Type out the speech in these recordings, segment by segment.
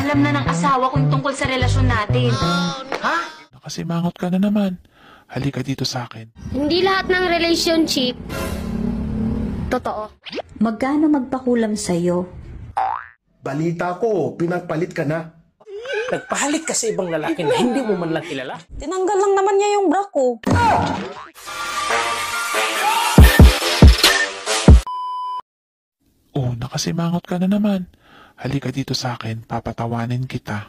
Alam na ng asawa ko yung tungkol sa relasyon natin. Ha? Nakasimangot ka na naman. Halika dito sa akin. Hindi lahat ng relationship totoo. Magkano magpakulam sa'yo? Balita ko, pinagpalit ka na. Nagpahalit ka sa ibang lalaki na hindi mo man lang kilala. Tinanggal lang naman niya yung bra ko. Oh, nakasimangot ka na naman. Halika dito sa akin, papatawanin kita.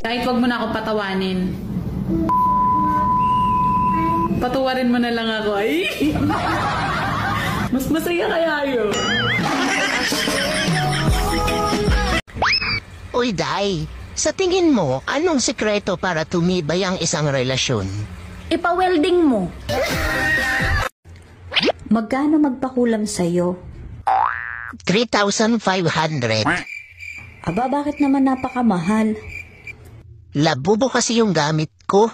Kahit wag mo na ako patawanin. Patawarin mo na lang ako, ay. Mas masaya kaya yun. Uy, Day, sa tingin mo, anong sekreto para tumibay ang isang relasyon? Ipa-welding mo. Magkano magpakulam sa'yo? 3,500. Aba, bakit naman napakamahal? Labubo kasi yung gamit ko.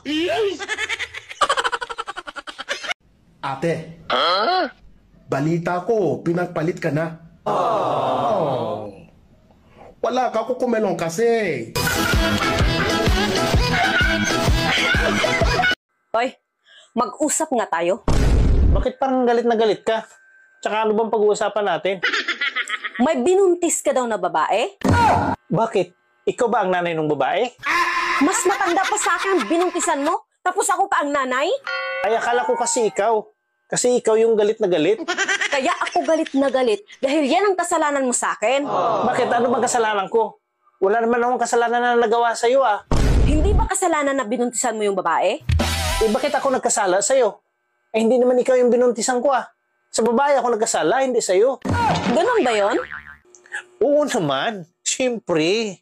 Ate, balita ko, pinagpalit ka na. Wala ka kukumelong kasi. Hoy, mag-usap nga tayo. Bakit parang galit na galit ka? Tsaka ano bang pag-uusapan natin? May binuntis ka daw na babae? Bakit? Ikaw ba ang nanay ng babae? Mas matanda pa sa akin ang binuntisan mo, tapos ako pa ang nanay? Ay, akala ko kasi ikaw. Kasi ikaw yung galit na galit. Kaya ako galit na galit dahil yan ang kasalanan mo sa akin. Bakit? Ano bang kasalanan ko? Wala naman akong kasalanan na nagawa sa'yo ah. Hindi ba kasalanan na binuntisan mo yung babae? Eh, bakit ako nagkasala sa'yo? Eh, hindi naman ikaw yung binuntisan ko ah. Sa babae ako nagkasala, hindi sa'yo. Ganon ba yon? Oo naman. Siyempre.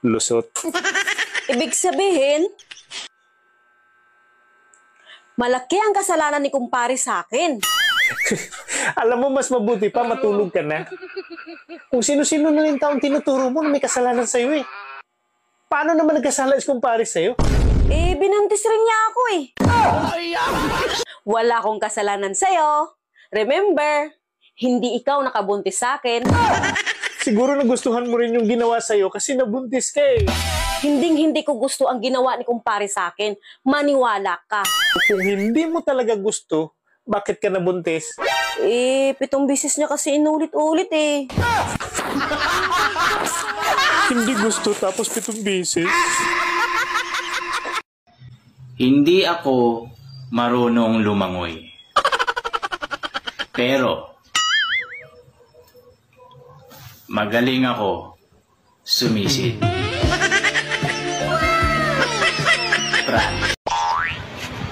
Lusot. Ibig sabihin, malaki ang kasalanan ni kumpare sa akin. Alam mo, mas mabuti pa matulog ka na. Kung sino-sino na yung taong tinuturo mo na may kasalanan sa'yo eh. Paano naman nagkasala is kumpare sa'yo? Eh, binuntis rin niya ako eh. Wala akong kasalanan sa'yo. Remember, hindi ikaw nakabuntis sa akin. Siguro nagustuhan mo rin yung ginawa sa'yo kasi nabuntis ka eh. Hinding-hindi ko gusto ang ginawa ni kumpare sa akin. Maniwala ka. Kung hindi mo talaga gusto, bakit ka nabuntis? Eh, 7 beses niya kasi inulit-ulit eh. Hindi gusto tapos 7 beses. Hindi ako marunong lumangoy. Pero, magaling ako sumisid.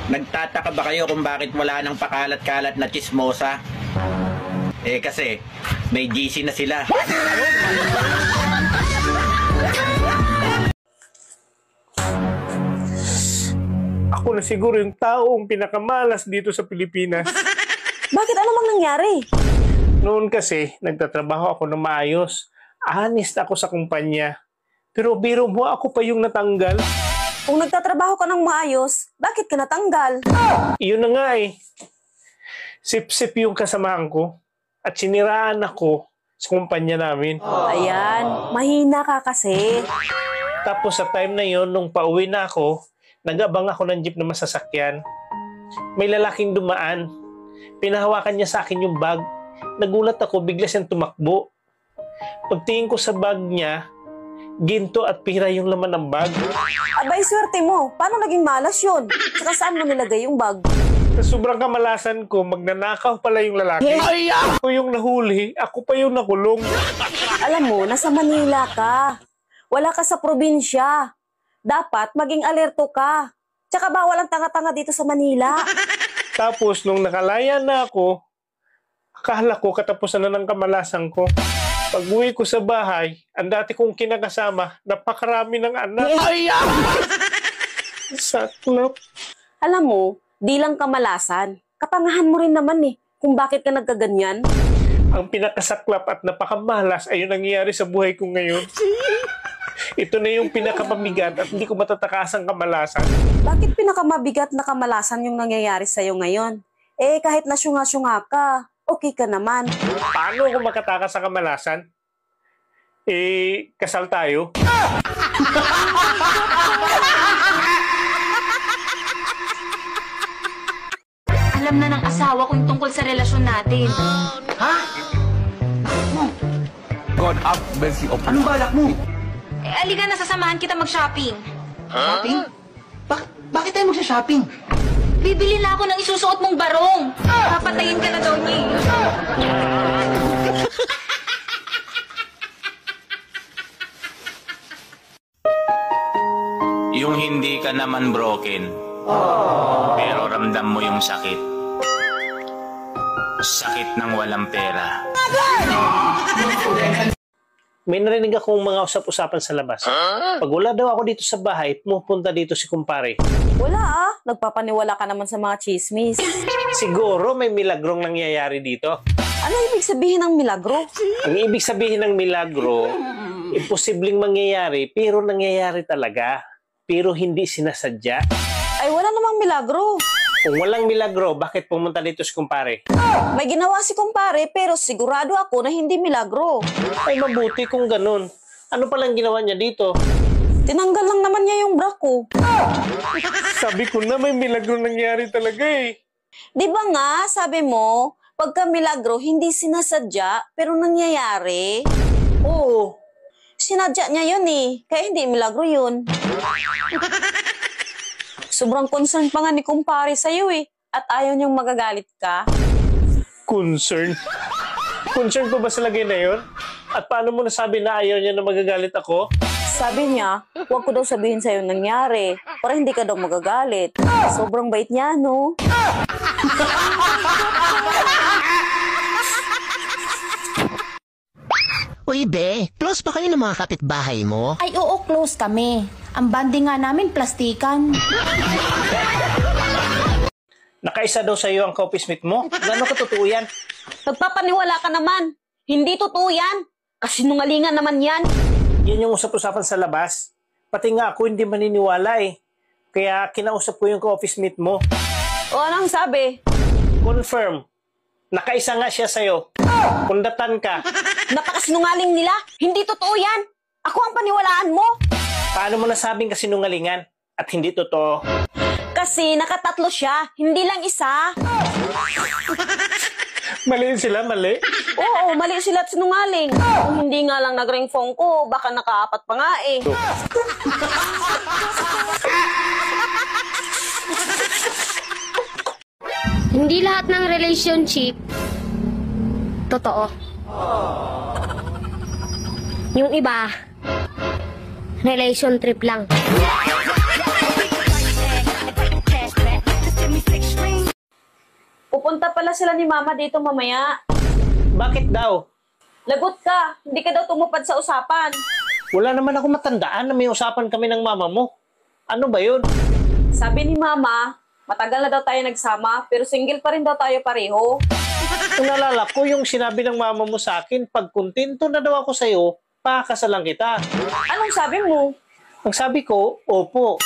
Nagtataka ba kayo kung bakit wala nang pakalat-kalat na chismosa? Eh kasi, may GC na sila. Ako na siguro yung taong pinakamalas dito sa Pilipinas. Bakit? Ano mang nangyari? Noon kasi, nagtatrabaho ako na maayos. Honest ako sa kumpanya. Pero biro mo, ako pa yung natanggal. Kung nagtatrabaho ka ng maayos, bakit ka natanggal? Iyon na nga eh. Sip-sip yung kasamahan ko. At siniraan ako sa kumpanya namin. Ayan, mahina ka kasi. Tapos sa time na yon, nung pauwi na ako, nag-abang ako ng jeep na masasakyan. May lalaking dumaan. Pinahawakan niya sa akin yung bag. Nagulat ako, bigla siyang tumakbo. Pagtingin ko sa bag niya, ginto at pira yung laman ng bag. Abay, swerte mo. Paano naging malas yun? Saka saan mo nilagay yung bag? Sa sobrang kamalasan ko, magnanakaw pala yung lalaki. Ako yung nahuli, ako pa yung nakulong. Alam mo, nasa Manila ka. Wala ka sa probinsya. Dapat maging alerto ka. Tsaka bawal ang tanga-tanga dito sa Manila. Tapos, nung nakalaya na ako, akala ko katapusan na ng kamalasan ko. Pag-uwi ko sa bahay, ang dati kong kinakasama, napakarami ng anak. Saklap. Alam mo, di lang kamalasan. Kapangahan mo rin naman eh, kung bakit ka nagkaganyan. Ang pinakasaklap at napakamalas ay yung nangyayari sa buhay ko ngayon. Ito na yung pinakamabigat at hindi ko matatakasang kamalasan. Bakit pinakamabigat na kamalasan yung nangyayari sa'yo ngayon? Eh, kahit na syunga-syunga ka, okay ka naman. Paano ako makatakas sa kamalasan? Eh, kasal tayo? Alam na ng asawa ko yung tungkol sa relasyon natin. God have mercy upon. Anong balak mo? Alika na, sasamahan kita mag-shopping. Shopping? Bakit tayo magsha-shopping? Bibili na ako ng isusuot mong barong. Papatayin ka na daw niya. Yung hindi ka naman broken, pero ramdam mo yung sakit. Sakit ng walang pera. May narinig akong mga usap-usapan sa labas. Pag wala daw ako dito sa bahay, pupunta dito si kumpare. Wala nagpapaniwala ka naman sa mga chismis. Siguro may milagrong nangyayari dito. Ano ibig sabihin ng milagro? Ang ibig sabihin ng milagro, imposibleng mangyayari, pero nangyayari talaga. Pero hindi sinasadya. Ay wala namang milagro. Kung walang milagro, bakit pumunta dito si kumpare? May ginawa si kumpare pero sigurado ako na hindi milagro. Ay mabuti kung ganun. Ano palang ginawa niya dito? Tinanggal lang naman niya yung bra ko. Sabi ko na may milagro nangyari talaga eh. Di ba nga, sabi mo, pagka milagro, hindi sinasadya, pero nangyayari? Oo. Sinadya niya yun eh, kaya hindi milagro yun. Sobrang concern pa nga ni kumpare sa'yo eh, at ayaw niyang magagalit ka. Concern? Concern ko ba sa lagay na yun? At paano mo nasabi na ayaw niya na magagalit ako? Sabi niya, huwag ko daw sabihin sa'yo nangyari, para hindi ka daw magagalit. Sobrang bait niya, no? Uy, be, close pa kayo ng mga kapitbahay mo? Ay oo, close kami. Ang banding nga namin, plastikan. Nakaisa daw sa'yo ang coffee smith mo? Gano'n katotoo yan? Nagpapaniwala ka naman. Hindi totoo yan. Kasinungalingan naman yan. Yan yung usap-usapan sa labas. Pati nga ako hindi maniniwala eh. Kaya kinausap ko yung coffee smith mo. O anong sabi? Confirm. Nakaisa nga siya sa'yo. Kundatan ka. Napakasinungaling nila. Hindi totoo yan. Ako ang paniwalaan mo. Paano mo nasabing kasinungalingan at hindi totoo? Kasi nakatatlo siya. Hindi lang isa. Mali sila, mali. Oo, mali sila at sinungaling. Kung hindi nga lang nag-ring phone ko, baka nakaapat pa nga eh. Hindi lahat ng relationship totoo. Yung iba, relation trip lang. Pupunta pala sila ni Mama dito mamaya. Bakit daw? Lagot ka. Hindi ka daw tumupad sa usapan. Wala naman ako matandaan na may usapan kami ng mama mo. Ano ba yun? Sabi ni Mama, matagal na daw tayo nagsama, pero single pa rin daw tayo pareho. Kung nalala ko yung sinabi ng mama mo sa akin, pag kontento na daw ako sa'yo, pakakasalan kita. Anong sabi mo? Ang sabi ko, opo.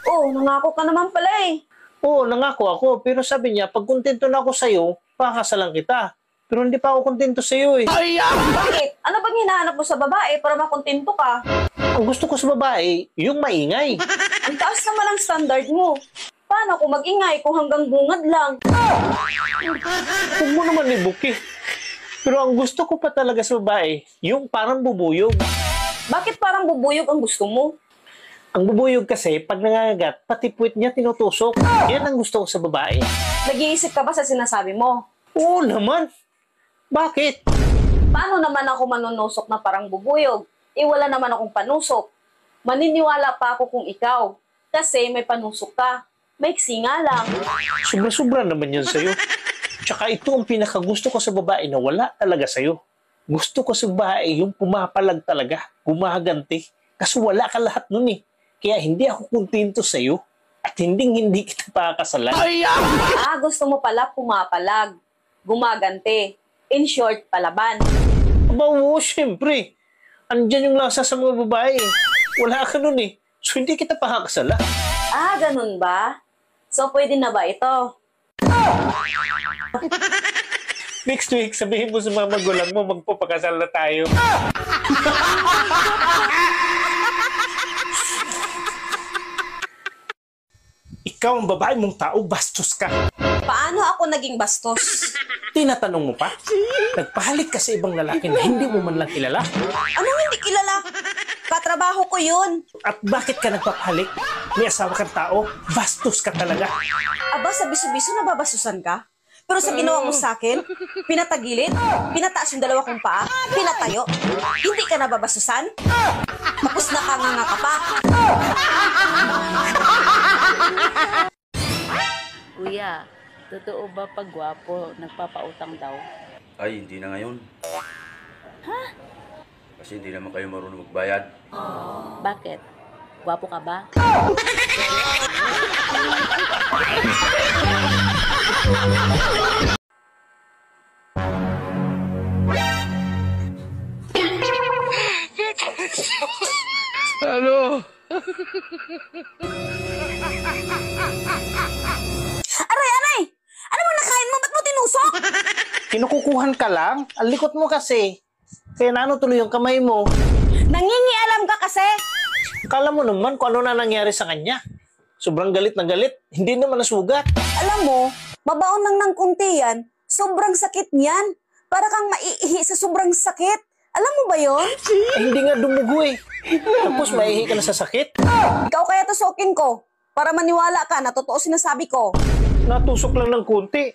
Oh, nangako ka naman pala eh. Oo, nangako ako. Pero sabi niya, pag kontento na ako sa'yo, pakakasalan kita. Pero hindi pa ako kontento sa'yo eh. Bakit? Ano bang hinahanap mo sa babae para makontento ka? Ang gusto ko sa babae, yung maingay. Ang taas naman ang standard mo. Paano kung mag-ingay kung hanggang bungad lang? Huwag mo naman ibuki. Pero ang gusto ko pa talaga sa babae, yung parang bubuyog. Bakit parang bubuyog ang gusto mo? Ang bubuyog kasi, pag nangangagat, pati puwit niya tinutusok. Yan ang gusto ko sa babae. Nag-iisip ka ba sa sinasabi mo? Oo naman. Bakit? Paano naman ako manunusok na parang bubuyog? Wala naman akong panusok. Maniniwala pa ako kung ikaw. Kasi may panusok ka. Maiksi nga lang. Sobra-sobra naman yan sa'yo. Tsaka ito ang pinakagusto ko sa babae na wala talaga sa'yo. Gusto ko sa babae yung pumapalag talaga, gumaganti. Kasi wala ka lahat nun eh. Kaya hindi ako kontento sa'yo at hindi kita pakakasalan. Gusto mo pala pumapalag, gumaganti. In short, palaban. Aba, oo, syempre. Andyan yung lasa sa mga babae. Wala ka nun eh. So hindi kita pakakasalan. Ganun ba? So, pwede na ba ito? Next week, sabihin mo sa mga magulang mo, magpapakasal na tayo. Ikaw ang babae mong tao, bastos ka. Paano ako naging bastos? Tinatanong mo pa? Nagpahalik ka sa ibang lalaki na hindi mo man lang kilala? Anong hindi kilala? Katrabaho ko yun. At bakit ka nagpapahalik? May asawa kang tao, bastos ka talaga. Aba, sa biso-biso nababasusan ka? Pero sa ginawa mo sa akin, pinatagilid, pinataas yung dalawa kong paa, pinatayo. Hindi ka nababasusan? Tapos nakanganga ka pa. Kuya, totoo ba pag gwapo, nagpapautang daw? Ay, hindi na ngayon. Ha? Kasi hindi naman kayo marunong magbayad. Bakit? Gwapo ka ba? Ano? Aray! Ano mo nakain mo? Ba't mo tinusok? Kinukukuhan ka lang? Ang likot mo kasi. Kaya naano tuloy yung kamay mo. Nangingialam ka kasi. Kala mo naman kung ano na nangyari sa kanya. Sobrang galit na galit. Hindi naman nasugat. Alam mo, babaon lang ng kunti yan. Sobrang sakit niyan. Para kang maiihi sa sobrang sakit. Alam mo ba yon? Hindi nga dumugo eh. Tapos maihi ka na sa sakit. Ikaw kaya tusukin ko. Para maniwala ka na totoo sinasabi ko. Natusok lang ng kunti.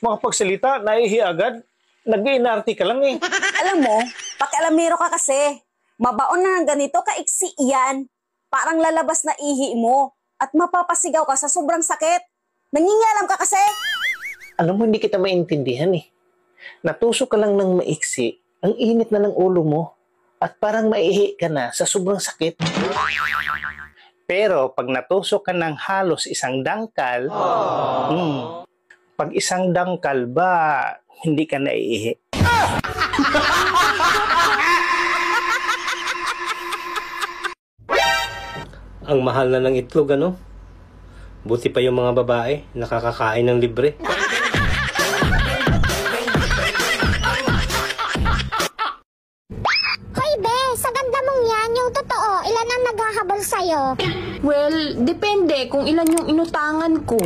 Makapagsalita, naihi agad. Nag-iinarti ka lang eh. Alam mo, pakialamero ka kasi. Mabaon na ng ganito, kaiksi yan. Parang lalabas na ihi mo. At mapapasigaw ka sa sobrang sakit. Nangingialam ka kasi. Alam mo, hindi kita maintindihan eh. Natusok ka lang ng maiksi. Ang init na ng ulo mo. At parang maihi ka na sa sobrang sakit. Pero pag natusok ka ng halos isang dangkal, pag isang dangkal ba, hindi ka naiihi. Ang mahal na ng itlog, ano? Buti pa yung mga babae, nakakakain ng libre. Hoy, be! Sa ganda mong yan, yung totoo, ilan ang naghahabol sa'yo? Well, depende kung ilan yung inutangan ko.